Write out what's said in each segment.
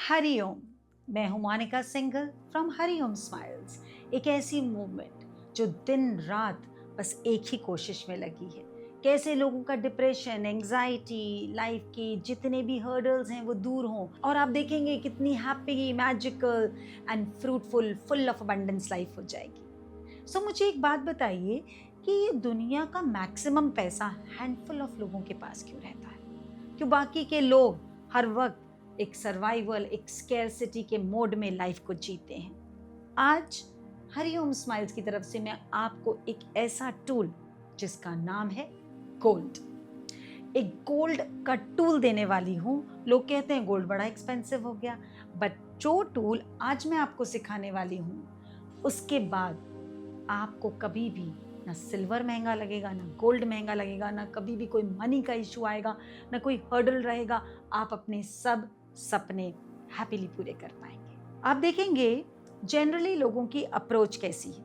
हरिओम। मैं हूं Monika Singhal from Hariom smiles. एक ऐसी मूवमेंट जो दिन रात बस एक ही कोशिश में लगी है, कैसे लोगों का डिप्रेशन, एंजाइटी, लाइफ के जितने भी हर्डल्स हैं वो दूर हों और आप देखेंगे कितनी happy, magical and fruitful, full of abundance life हो जाएगी। सो मुझे एक बात बताइए कि ये दुनिया का मैक्सिमम पैसा हैंडफुल ऑफ लोगों के पास क्यों रहता है? क्यों बाकी के लोग हर वक्त एक सर्वाइवल, एक स्केर्सिटी के मोड में लाइफ को जीते हैं? आज हरिओम स्माइल्स की तरफ से मैं आपको एक ऐसा टूल जिसका नाम है गोल्ड, एक गोल्ड का टूल देने वाली हूं। लोग कहते हैं गोल्ड बड़ा एक्सपेंसिव हो गया, बट जो टूल आज मैं आपको सिखाने वाली हूं उसके बाद आपको कभी भी ना सिल्वर महंगा लगेगा, ना गोल्ड महंगा लगेगा, ना कभी भी कोई मनी का इशू आएगा, ना कोई हर्डल रहेगा। आप अपने सब सपने हैप्पीली पूरे कर पाएंगे। आप देखेंगे जनरली लोगों की अप्रोच कैसी है।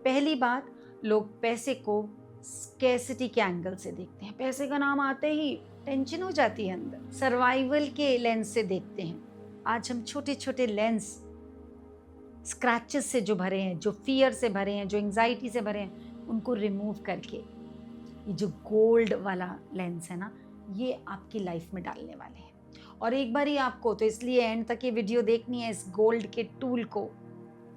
पहली बात, लोग पैसे को स्कैर्सिटी के एंगल से देखते हैं। पैसे का नाम आते ही टेंशन हो जाती है अंदर। सर्वाइवल के लेंस से देखते हैं। आज हम छोटे छोटे लेंस, स्क्रैचेस से जो भरे हैं, जो फियर से भरे हैं, जो एंजाइटी से भरे हैं, उनको रिमूव करके ये जो गोल्ड वाला लेंस है ना, ये आपकी लाइफ में डालने वाले हैं। और एक बार ही आपको, तो इसलिए एंड तक ये वीडियो देखनी है, इस गोल्ड के टूल को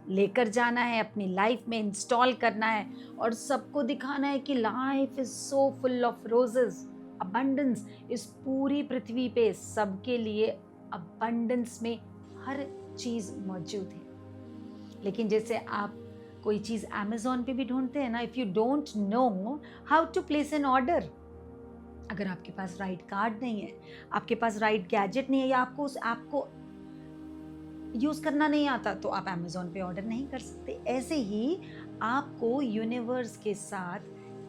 लेकर जाना है, अपनी लाइफ में इंस्टॉल करना है और सबको दिखाना है कि life is so full of roses, abundance. इस पूरी पृथ्वी पे सबके लिए अबंडेंस में हर चीज मौजूद है। लेकिन जैसे आप कोई चीज अमेज़न पे भी ढूंढते हैं ना, if you don't know how to place an order, अगर आपके पास राइट कार्ड नहीं है, आपके पास राइट गैजेट नहीं है, या आपको उस ऐप को यूज करना नहीं आता, तो आप अमेज़न पे ऑर्डर नहीं कर सकते। ऐसे ही आपको यूनिवर्स के साथ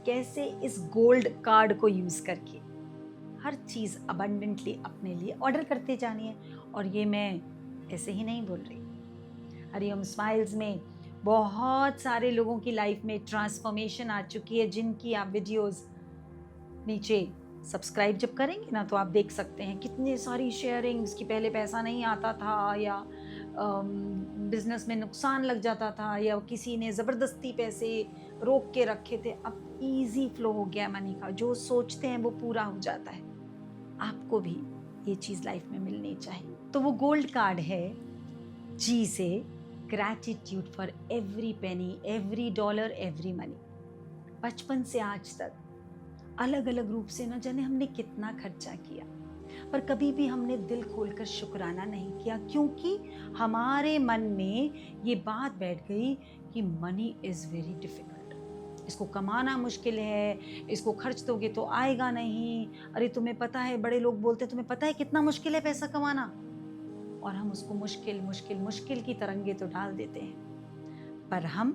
कैसे इस गोल्ड कार्ड को यूज करके हर चीज अबंडेंटली अपने लिए ऑर्डर करते जानी है। और ये मैं ऐसे ही नहीं बोल रही। हरिओम स्माइल्स में बहुत सारे लोगों की लाइफ में ट्रांसफॉर्मेशन आ चुकी है, जिनकी आप वीडियोस नीचे सब्सक्राइब जब करेंगे ना, तो आप देख सकते हैं कितनी सारी शेयरिंग्स कि पहले पैसा नहीं आता था, या बिजनेस में नुकसान लग जाता था, या किसी ने ज़बरदस्ती पैसे रोक के रखे थे। अब इजी फ्लो हो गया मनी का, जो सोचते हैं वो पूरा हो जाता है। आपको भी ये चीज़ लाइफ में मिलनी चाहिए। तो वो गोल्ड कार्ड है जी से gratitude for every penny, every dollar, every money. बचपन से आज तक अलग अलग रूप से न जाने हमने कितना खर्चा किया, पर कभी भी हमने दिल खोलकर शुक्राना नहीं किया, क्योंकि हमारे मन में ये बात बैठ गई कि मनी इज़ वेरी डिफ़िकल्ट, इसको कमाना मुश्किल है, इसको खर्च दोगे तो आएगा नहीं। अरे तुम्हें पता है, बड़े लोग बोलते हैं तुम्हें पता है कितना मुश्किल है पैसा कमाना, और हम उसको मुश्किल मुश्किल मुश्किल की तरंगे तो डाल देते हैं। पर हम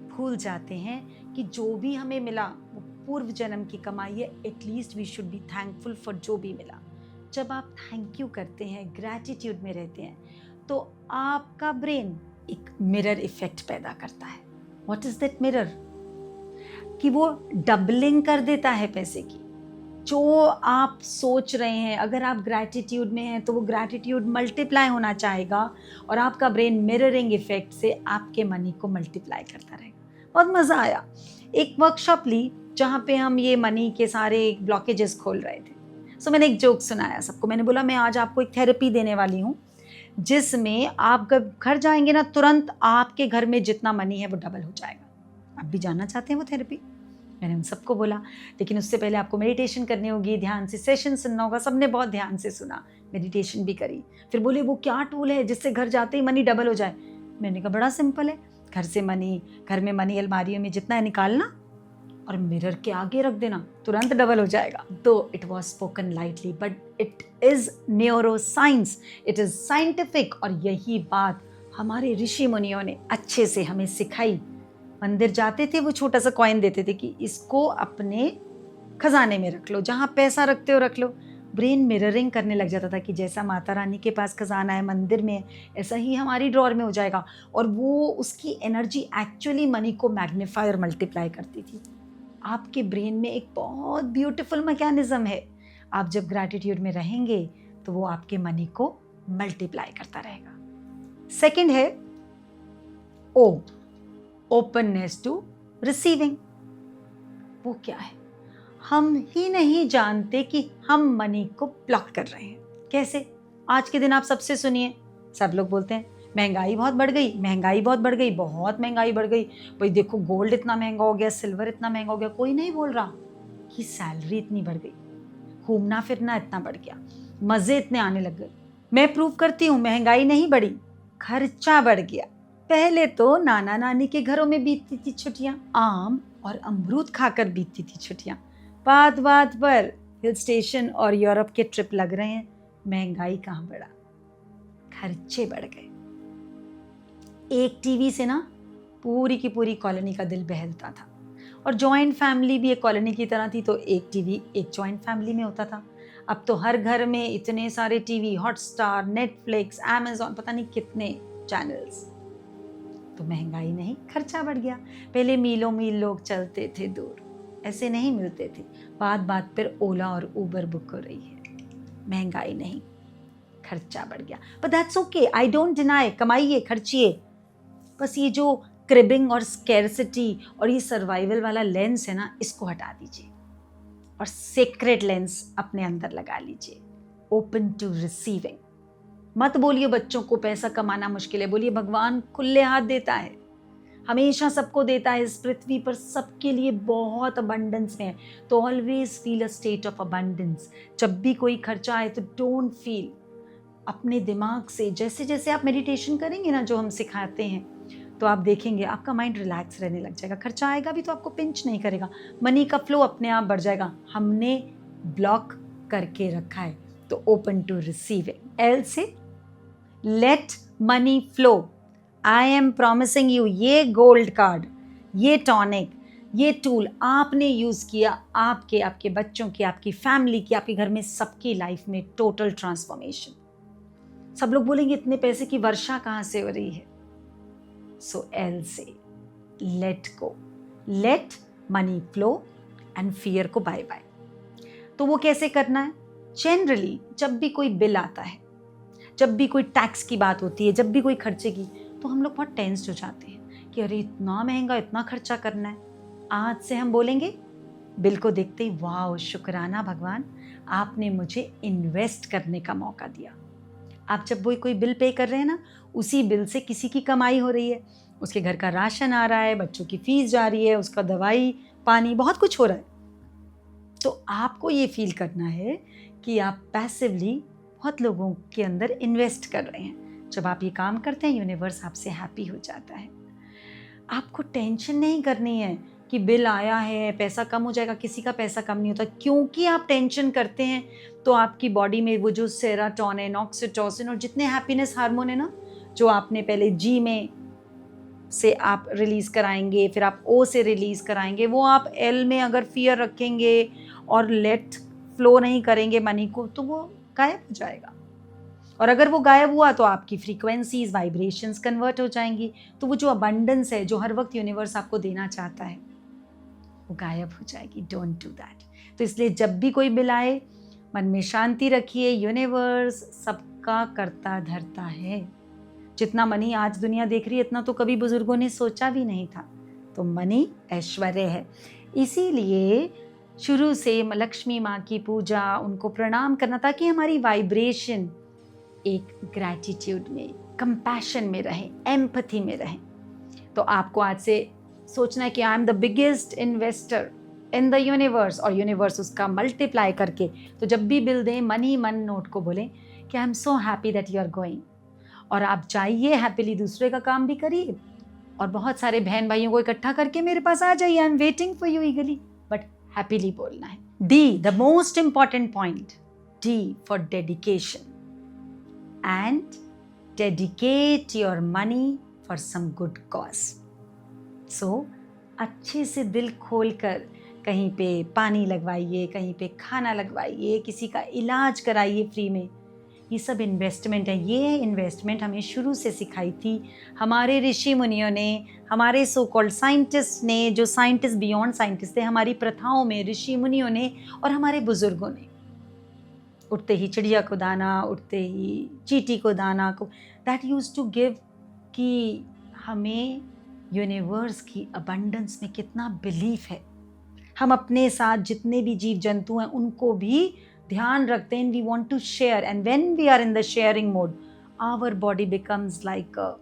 भूल जाते हैं कि जो भी हमें मिला वो पूर्व जन्म की कमाई है। At least we should be thankful for जो भी मिला। जब आप थैंक यू करते हैं, ग्रैटिट्यूड में रहते हैं, तो आपका ब्रेन एक मिरर इफेक्ट पैदा करता है। What is that mirror? कि वो डबलिंग कर देता है पैसे की। जो आप सोच रहे हैं, अगर आप ग्रैटिट्यूड में हैं तो वो ग्रैटिट्यूड मल्टीप्लाई होना चाहेगा, और आपका ब्रेन मिररिंग इफेक्ट से आपके मनी को मल्टीप्लाई करता रहेगा। बहुत मज़ा आया। एक वर्कशॉप ली जहाँ पे हम ये मनी के सारे ब्लॉकेजेस खोल रहे थे। सो मैंने एक जोक सुनाया सबको। मैंने बोला मैं आज आपको एक थेरेपी देने वाली हूँ, जिसमें आप जब घर जाएंगे ना, तुरंत आपके घर में जितना मनी है वो डबल हो जाएगा। आप भी जानना चाहते हैं वो थेरेपी? मैंने उन सबको बोला, लेकिन उससे पहले आपको मेडिटेशन करनी होगी, ध्यान से सेशन सुनना होगा। सबने बहुत ध्यान से सुना, मेडिटेशन भी करी। फिर बोले वो क्या टूल है जिससे घर जाते ही मनी डबल हो जाए? मैंने कहा बड़ा सिंपल है, घर से मनी, घर में मनी अलमारियों में जितना है निकालना और मिरर के आगे रख देना, तुरंत डबल हो जाएगा। तो it was spoken lightly, but it is neuro science, it is scientific. और यही बात हमारे ऋषि मुनियों ने अच्छे से हमें सिखाई। मंदिर जाते थे, वो छोटा सा कॉइन देते थे कि इसको अपने खजाने में रख लो, जहाँ पैसा रखते हो रख लो। ब्रेन मिररिंग करने लग जाता था कि जैसा माता रानी के पास खजाना है मंदिर में, ऐसा ही हमारी ड्रॉर में हो जाएगा। और वो उसकी एनर्जी एक्चुअली मनी को मैग्नीफाई और मल्टीप्लाई करती थी। आपके ब्रेन में एक बहुत ब्यूटीफुल मैकेनिज्म है। आप जब ग्रैटिट्यूड में रहेंगे तो वो आपके मनी को मल्टीप्लाई करता रहेगा। सेकंड है ओ, ओपननेस टू रिसीविंग। वो क्या है? हम ही नहीं जानते कि हम मनी को ब्लॉक कर रहे हैं। कैसे? आज के दिन आप सबसे सुनिए, सब लोग बोलते हैं महंगाई बहुत बढ़ गई, महंगाई बहुत बढ़ गई, बहुत महंगाई बढ़ गई। भाई देखो गोल्ड इतना महंगा हो गया, सिल्वर इतना महंगा हो गया। कोई नहीं बोल रहा कि सैलरी इतनी बढ़ गई, घूमना फिरना इतना बढ़ गया, मजे इतने आने लग गए। मैं प्रूव करती हूँ, महंगाई नहीं बढ़ी, खर्चा बढ़ गया। पहले तो नाना नानी के घरों में बीतती थी छुट्टियां, आम और अमरूद खाकर बीतती थी छुट्टियां। बात बात पर हिल स्टेशन और यूरोप के ट्रिप लग रहे हैं। महंगाई कहाँ बढ़ा, खर्चे बढ़ गए। एक टीवी से ना पूरी की पूरी कॉलोनी का दिल बहलता था। और जॉइंट फैमिली भी एक कॉलोनी की तरह थी, तो एक टीवी एक जॉइंट फैमिली में होता था। अब तो हर घर में इतने सारे टीवी, हॉटस्टार, नेटफ्लिक्स, अमेज़न, पता नहीं कितने चैनल्स। तो महंगाई नहीं, खर्चा बढ़ गया। पहले मीलों मील लोग चलते थे दूर, ऐसे नहीं मिलते थे। बात बात पर ओला और उबर बुक हो रही है। महंगाई नहीं, खर्चा बढ़ गया। But that's okay, I don't deny, कमाइए, खर्चिए। बस ये जो क्रिबिंग और स्कैरसिटी और ये सर्वाइवल वाला लेंस है ना, इसको हटा दीजिए और सेक्रेट लेंस अपने अंदर लगा लीजिए। Open to receiving. मत बोलिए बच्चों को पैसा कमाना मुश्किल है, बोलिए भगवान खुले हाथ देता है, हमेशा सबको देता है। इस पृथ्वी पर सबके लिए बहुत अबंडेंस में है। तो always feel a state of abundance. जब भी कोई खर्चा आए तो डोंट फील, अपने दिमाग से जैसे जैसे आप मेडिटेशन करेंगे ना, जो हम सिखाते हैं, तो आप देखेंगे आपका माइंड रिलैक्स रहने लग जाएगा। खर्चा आएगा भी तो आपको पिंच नहीं करेगा, मनी का फ्लो अपने आप बढ़ जाएगा। हमने ब्लॉक करके रखा है। तो ओपन टू रिसीविंग। एल से late money flow. I am promising you, ये गोल्ड कार्ड, ये टॉनिक, ये टूल आपने यूज किया, आपके, आपके बच्चों की, आपकी फैमिली की, आपके घर में सबकी लाइफ में टोटल ट्रांसफॉर्मेशन। सब लोग बोलेंगे इतने पैसे की वर्षा कहाँ से हो रही है? सो एल से let go, late money flow and fear को बाय बाय। तो वो कैसे करना है? जनरली जब भी कोई बिल आता है, जब भी कोई टैक्स की बात होती है, जब भी कोई खर्चे की, तो हम लोग बहुत टेंस्ड हो जाते हैं कि अरे इतना महंगा, इतना खर्चा करना है। आज से हम बोलेंगे बिल को देखते ही, वाह शुक्राना भगवान, आपने मुझे इन्वेस्ट करने का मौका दिया। आप जब कोई बिल पे कर रहे हैं ना, उसी बिल से किसी की कमाई हो रही है, उसके घर का राशन आ रहा है, बच्चों की फीस जा रही है, उसका दवाई पानी, बहुत कुछ हो रहा है। तो आपको ये फील करना है कि आप पैसिवली बहुत लोगों के अंदर इन्वेस्ट कर रहे हैं। जब आप ये काम करते हैं, यूनिवर्स आपसे हैप्पी हो जाता है। आपको टेंशन नहीं करनी है कि बिल आया है, पैसा कम हो जाएगा। किसी का पैसा कम नहीं होता। क्योंकि आप टेंशन करते हैं तो आपकी बॉडी में वो जो सेरोटोनिन, ऑक्सीटोसिन और जितने हैप्पीनेस हार्मोन है ना, जो आपने पहले जी में से आप रिलीज कराएंगे, फिर आप ओ से रिलीज कराएंगे, वो आप एल में अगर फियर रखेंगे और लेट फ्लो नहीं करेंगे मनी को, तो वो गायब हो जाएगा। और अगर वो गायब हुआ तो आपकी फ्रीक्वेंसीज, वाइब्रेशंस कन्वर्ट हो जाएंगी। तो वो जो अबंडेंस है, जो हर वक्त यूनिवर्स आपको देना चाहता है, वो गायब हो जाएगी। Don't do that. तो इसलिए जब भी कोई बिल आए, मन में शांति रखिए। यूनिवर्स सबका करता धरता है। जितना मनी आज दुनिया देख रही है, इतना तो कभी बुजुर्गों ने सोचा भी नहीं था। तो मनी ऐश्वर्य है। इसीलिए शुरू से लक्ष्मी माँ की पूजा, उनको प्रणाम करना, ताकि हमारी वाइब्रेशन एक ग्रैटिट्यूड में, कंपैशन में रहे, एम्पैथी में रहे। तो आपको आज से सोचना है कि I am the biggest investor in the universe, और यूनिवर्स उसका मल्टीप्लाई करके, तो जब भी बिल दें, मन ही मन नोट को बोलें कि I am so happy that you are going. और आप जाइए हैप्पीली, दूसरे का काम भी करिए, और बहुत सारे बहन भाइयों को इकट्ठा करके मेरे पास आ जाइए। I am waiting for you eagerly, but happily बोलना है। D, the most important point, D for dedication. And dedicate your money for some good cause. So, अच्छे से दिल खोलकर कहीं पे पानी लगवाइए, कहीं पे खाना लगवाइए, किसी का इलाज कराइए फ्री में। ये सब इन्वेस्टमेंट है। ये इन्वेस्टमेंट हमें शुरू से सिखाई थी हमारे ऋषि मुनियों ने, हमारे सो कॉल्ड साइंटिस्ट ने, जो साइंटिस्ट बियॉन्ड साइंटिस्ट थे, हमारी प्रथाओं में ऋषि मुनियों ने और हमारे बुजुर्गों ने। उठते ही चिड़िया को दाना, उठते ही चींटी को दाना को, दैट यूज्ड टू गिव कि हमें यूनिवर्स की अबंडेंस में कितना बिलीफ है। हम अपने साथ जितने भी जीव जंतु हैं उनको भी ध्यान रखते हैं। We want to share, and when we are in the sharing mode, our body becomes like a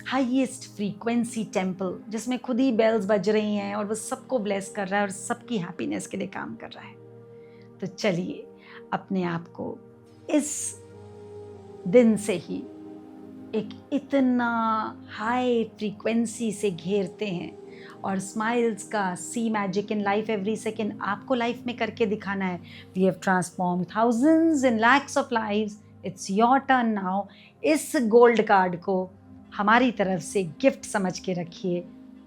highest frequency temple, जिसमें खुद ही बेल्स बज रही हैं और वो सबको ब्लेस कर रहा है और सबकी हैप्पीनेस के लिए काम कर रहा है। तो चलिए अपने आप को इस दिन से ही एक इतना हाई फ्रीक्वेंसी से घेरते हैं, और स्माइल्स का see magic in life every second आपको लाइफ में करके दिखाना है। We have transform thousands in lakhs of lives, it's your turn now. इस गोल्ड कार्ड को हमारी तरफ से गिफ्ट समझ के रखिए,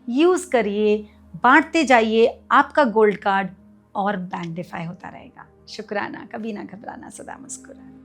यूज़ करिए, बांटते जाइए, आपका गोल्ड कार्ड और मैग्नीफाई होता रहेगा। शुक्राना, कभी ना घबराना, सदा मुस्कुराना।